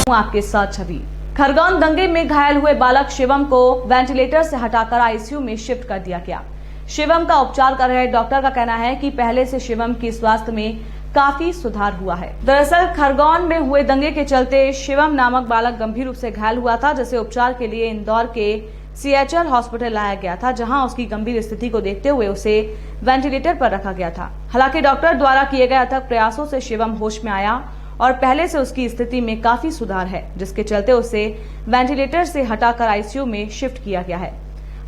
आपके साथ छवि। खरगोन दंगे में घायल हुए बालक शिवम को वेंटिलेटर से हटाकर आईसीयू में शिफ्ट कर दिया गया। शिवम का उपचार कर रहे डॉक्टर का कहना है कि पहले से शिवम की स्वास्थ्य में काफी सुधार हुआ है। दरअसल खरगोन में हुए दंगे के चलते शिवम नामक बालक गंभीर रूप से घायल हुआ था, जिसे उपचार के लिए इंदौर के सीएचएल हॉस्पिटल लाया गया था, जहां उसकी गंभीर स्थिति को देखते हुए उसे वेंटिलेटर पर रखा गया था। हालांकि डॉक्टर द्वारा किए गए अथक प्रयासों से शिवम होश में आया और पहले से उसकी स्थिति में काफी सुधार है, जिसके चलते उसे वेंटिलेटर से हटाकर आईसीयू में शिफ्ट किया गया है।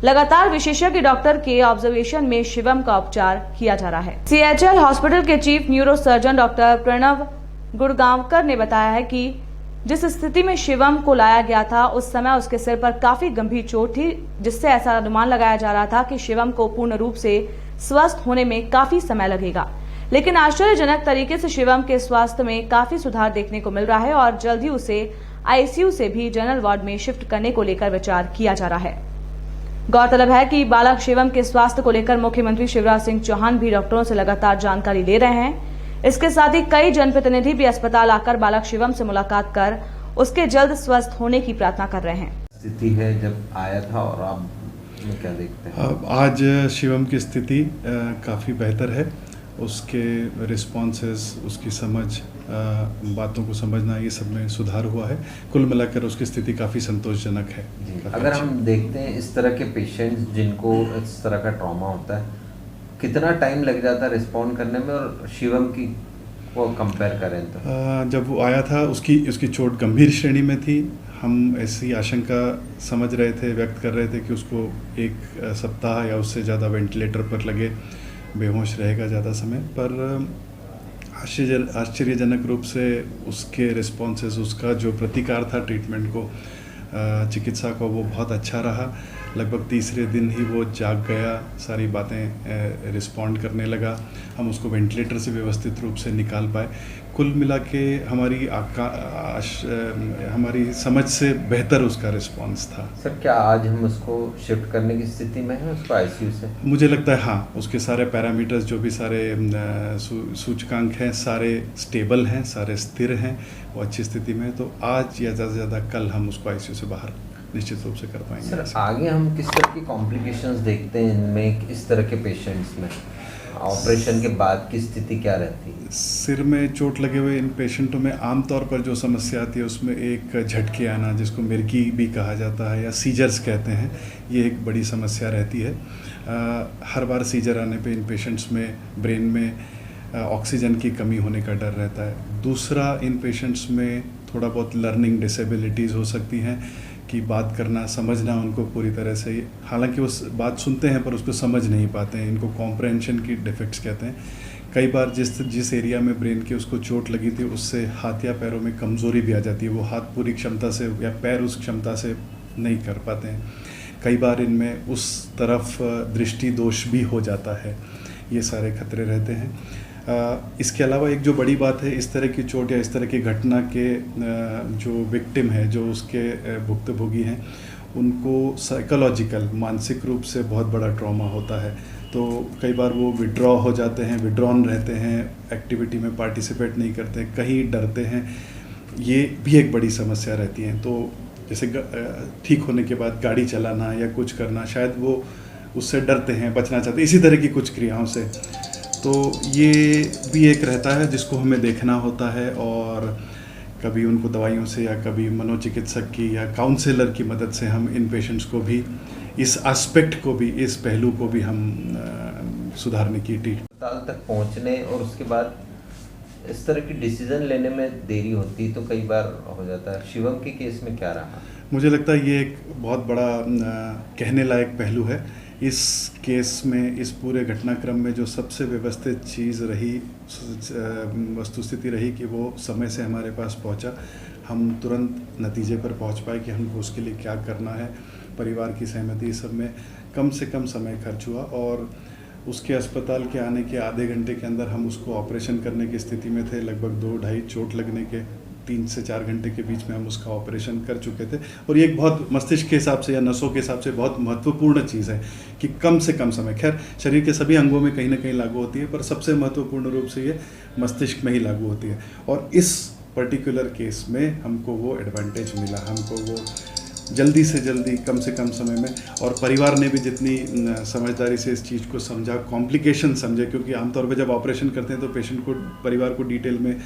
लगातार विशेषज्ञ डॉक्टर के ऑब्जर्वेशन में शिवम का उपचार किया जा रहा है। सीएचएल हॉस्पिटल के chief neuro surgeon doctor Pranav Gurgaonkar ने बताया है कि जिस स्थिति में शिवम को लाया गया था उस समय उसके सिर पर काफी गंभीर चोट थी, जिससे ऐसा अनुमान लगाया जा रहा था कि शिवम को पूर्ण रूप से स्वस्थ होने में काफी समय लगेगा। लेकिन आश्चर्यजनक तरीके से शिवम के स्वास्थ्य में काफी सुधार देखने को मिल रहा है और जल्द ही उसे आईसीयू से भी जनरल वार्ड में शिफ्ट करने को लेकर विचार किया जा रहा है। गौरतलब है कि बालक शिवम के स्वास्थ्य को लेकर मुख्यमंत्री शिवराज सिंह चौहान भी डॉक्टरों से लगातार जानकारी ले रहे हैं। इसके साथ ही कई जनप्रतिनिधि भी अस्पताल आकर बालक शिवम से मुलाकात कर उसके जल्द स्वस्थ होने की प्रार्थना कर रहे हैं। स्थिति है जब आया था और आप क्या देखते हैं? आज शिवम की स्थिति काफ़ी बेहतर है। उसके रिस्पॉन्सेस, उसकी समझ, बातों को समझना, ये सब में सुधार हुआ है। कुल मिलाकर उसकी स्थिति काफ़ी संतोषजनक है। अगर हम देखते हैं इस तरह के पेशेंट्स जिनको इस तरह का ट्रॉमा होता है, कितना टाइम लग जाता है रिस्पॉन्ड करने में, और शिवम की वो कंपेयर करें तो? जब वो आया था उसकी चोट गंभीर श्रेणी में थी। हम ऐसी आशंका समझ रहे थे, व्यक्त कर रहे थे कि उसको 1 सप्ताह या उससे ज़्यादा वेंटिलेटर पर लगे, बेहोश रहेगा ज़्यादा समय। पर आश्चर्यजनक रूप से उसके रिस्पॉन्सेस, उसका जो प्रतिकार था ट्रीटमेंट को, चिकित्सा को, वो बहुत अच्छा रहा। लगभग तीसरे दिन ही वो जाग गया, सारी बातें रिस्पॉन्ड करने लगा। हम उसको वेंटिलेटर से व्यवस्थित रूप से निकाल पाए। कुल मिला के हमारी समझ से बेहतर उसका रिस्पॉन्स था। सर, क्या आज हम उसको शिफ्ट करने की स्थिति में हैं उसको आईसीयू से? मुझे लगता है हाँ, उसके सारे पैरामीटर्स, जो भी सारे सूचकांक हैं, सारे स्टेबल हैं, सारे स्थिर हैं, वो अच्छी स्थिति में है। तो आज या ज़्यादा से ज़्यादा कल हम उसको आईसीयू से बाहर निश्चित रूप से कर पाएंगे। सर, आगे हम किस तरह की कॉम्प्लिकेशंस देखते हैं इनमें, इस तरह के पेशेंट्स में? ऑपरेशन के बाद की स्थिति क्या रहती है? सिर में चोट लगे हुए इन पेशेंटों में आमतौर पर जो समस्या आती है उसमें एक झटके आना, जिसको मिर्गी भी कहा जाता है या सीजर्स कहते हैं, ये एक बड़ी समस्या रहती है। हर बार सीजर आने पे इन पेशेंट्स में ब्रेन में ऑक्सीजन की कमी होने का डर रहता है। दूसरा, इन पेशेंट्स में थोड़ा बहुत लर्निंग डिसेबिलिटीज़ हो सकती हैं कि बात करना, समझना उनको पूरी तरह से, हालांकि वो बात सुनते हैं पर उसको समझ नहीं पाते हैं। इनको कॉम्प्रहेंशन की डिफेक्ट्स कहते हैं। कई बार जिस एरिया में ब्रेन की उसको चोट लगी थी उससे हाथ या पैरों में कमज़ोरी भी आ जाती है। वो हाथ पूरी क्षमता से या पैर उस क्षमता से नहीं कर पाते हैं। कई बार इनमें उस तरफ दृष्टि दोष भी हो जाता है। ये सारे खतरे रहते हैं। इसके अलावा एक जो बड़ी बात है, इस तरह की चोट या इस तरह की घटना के जो विक्टिम है, जो उसके भुक्तभोगी हैं, उनको साइकोलॉजिकल, मानसिक रूप से बहुत बड़ा ट्रॉमा होता है। तो कई बार वो विड्रॉ हो जाते हैं, विड्रॉन रहते हैं, एक्टिविटी में पार्टिसिपेट नहीं करते, कहीं डरते हैं। ये भी एक बड़ी समस्या रहती है। तो जैसे ठीक होने के बाद गाड़ी चलाना या कुछ करना, शायद वो उससे डरते हैं, बचना चाहते हैं, इसी तरह की कुछ क्रियाओं से। तो ये भी एक रहता है जिसको हमें देखना होता है, और कभी उनको दवाइयों से या कभी मनोचिकित्सक की या काउंसलर की मदद से हम इन पेशेंट्स को भी, इस एस्पेक्ट को भी, इस पहलू को भी हम सुधारने की अस्पताल तक पहुंचने और उसके बाद इस तरह की डिसीजन लेने में देरी होती तो कई बार हो जाता है। शिवम के केस में क्या रहा? मुझे लगता है ये एक बहुत बड़ा कहने लायक पहलू है। इस केस में, इस पूरे घटनाक्रम में जो सबसे व्यवस्थित चीज़ रही, वस्तुस्थिति रही कि वो समय से हमारे पास पहुंचा। हम तुरंत नतीजे पर पहुंच पाए कि हमको उसके लिए क्या करना है। परिवार की सहमति, सब में कम से कम समय खर्च हुआ, और उसके अस्पताल के आने के आधे घंटे के अंदर हम उसको ऑपरेशन करने की स्थिति में थे। लगभग 2-2.5 चोट लगने के 3 से 4 घंटे के बीच में हम उसका ऑपरेशन कर चुके थे। और ये एक बहुत मस्तिष्क के हिसाब से या नसों के हिसाब से बहुत महत्वपूर्ण चीज़ है कि कम से कम समय, खैर शरीर के सभी अंगों में कहीं ना कहीं लागू होती है, पर सबसे महत्वपूर्ण रूप से ये मस्तिष्क में ही लागू होती है। और इस पर्टिकुलर केस में हमको वो एडवांटेज मिला, हमको वो जल्दी से जल्दी कम से कम समय में, और परिवार ने भी जितनी समझदारी से इस चीज़ को समझा, कॉम्प्लिकेशन समझे, क्योंकि आमतौर पे जब ऑपरेशन करते हैं तो पेशेंट को, परिवार को डिटेल में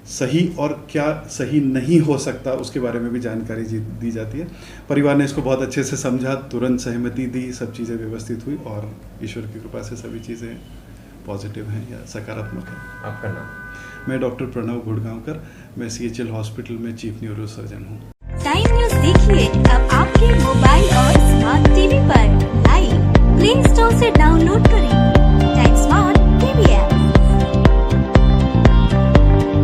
सही और क्या सही नहीं हो सकता उसके बारे में भी जानकारी दी जाती है। परिवार ने इसको बहुत अच्छे से समझा, तुरंत सहमति दी, सब चीज़ें व्यवस्थित हुई और ईश्वर की कृपा से सभी चीज़ें पॉजिटिव हैं या सकारात्मक हैं। आपका नाम? मैं डॉक्टर प्रणव गुड़गांवकर, मैं CHL हॉस्पिटल में चीफ न्यूरो सर्जन हूँ। टाइम न्यूज देखिए अब आपके मोबाइल और स्मार्ट टीवी पर लाइव प्ले स्टोर से डाउनलोड करें।